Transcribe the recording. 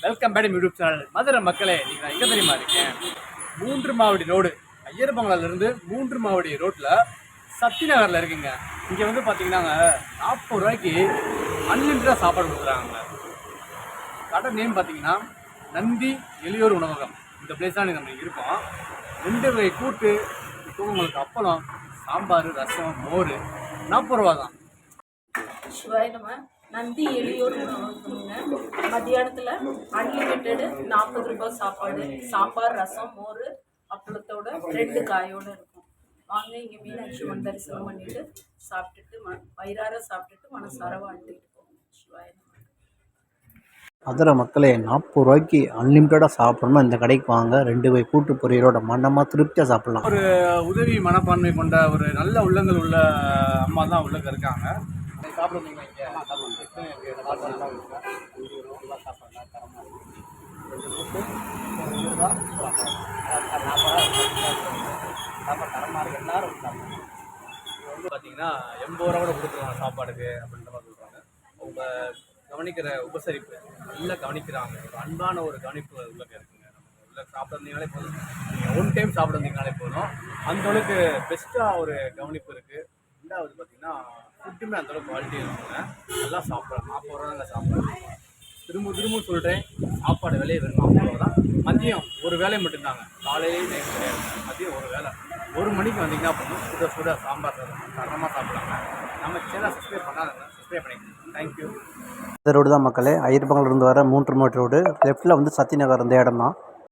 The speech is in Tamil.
Welcome back YouTube channel. Madurai மக்களே, இன்னைக்கு நான் எங்கே தெரியுமா இருக்கேன்? 3 மாவடி ரோடு, ஐயர்பங்களாலேருந்து 3 மாவடி ரோட்டில் சக்தி நகரில் இருக்குங்க. இங்கே வந்து பார்த்தீங்கன்னா 40 ரூபாய்க்கு அன்லிமிட்டடாக சாப்பாடு கொடுக்குறாங்க. கடை நேம் பார்த்தீங்கன்னா நந்தி எளியோர் உணவகம். இந்த பிளேஸ் தான் நம்ம இருக்கோம். 2 வகை கூட்டு, உங்களுக்கு அப்பளம், சாம்பார், ரசம், மோர் 40 ரூபா தான். நந்தி எளியோர் உணவகம்ங்க. மத்தியானத்தில் அன்லிமிட்டெடு 40 ரூபாய் சாப்பாடு, சாம்பார், ரசம், மோர், அப்பளத்தோட 2 காயோடு இருக்கும். வாங்க, இங்கே மீனாட்சி அம்மன் தரிசனம் பண்ணிட்டு சாப்பிட்டுட்டு வயிறார சாப்பிட்டுட்டு மனசார வாழ்ந்துட்டு போகும். சிவாய நம. மதுரை மக்களே, 40 ரூபாய்க்கு அன்லிமிட்டடாக சாப்பிடணும். இந்த கடைக்கு வாங்க. 2 வகை கூட்டு பொரியலோட மனமாக திருப்தியாக சாப்பிடலாம். ஒரு உதவி மனப்பான்மை கொண்ட ஒரு நல்ல உள்ளங்கள் உள்ள அம்மா தான் உள்ள இருக்காங்க. சாப்பிடுவீங்க இங்கே தரமாக இருக்கு. எல்லாரும் வந்து பார்த்தீங்கன்னா 80 ரூபா கூட கொடுத்துருவாங்க சாப்பாடுக்கு அப்படின்ற மாதிரி சொல்கிறாங்க. அவங்க கவனிக்கிற உபசரிப்பு நல்லா கவனிக்கிறாங்க. ஒரு அன்பான ஒரு கவனிப்பு உள்ள இருக்குங்க. நம்ம உள்ள சாப்பிட வந்தீங்கனாலே போதும், நீங்கள் ஒன் டைம் சாப்பிட வந்தீங்கனாலே போதும். அந்தளவுக்கு பெஸ்ட்டாக ஒரு கவனிப்பு இருக்குது. ரெண்டாவது பார்த்தீங்கன்னா ஃபுட்டுமே அந்தளவுக்கு குவாலிட்டி இருக்குங்க. நல்லா சாப்பிட்றேன். 40 ரூபா தாங்க சாப்பிட்றேன். திரும்ப சொல்கிறேன், சாப்பாடு விலையை 40 ரூபா தான். மதியம் ஒரு வேலை மட்டும்தாங்க. காலையிலேயே நைட் கிடையாது. மதியம் ஒரு வேலை. 1 மணிக்கு வந்தீங்கன்னா போதும், சுட சாம்பார் தரமாக சாப்பிட்லாங்க. நம்ம சேனல் சப்ஸ்கிரைப் பண்ணாதவங்க சப்ஸ்கிரைப் பண்ணிக்கோங்க. தேங்க்யூ. இந்த ரோடு தான் மக்களே, ஐயர்பங்கலேருந்து வர 3 மாவடி ரோடு. லெஃப்ட்டில் வந்து சக்தி நகர் இந்த இடம் தான்.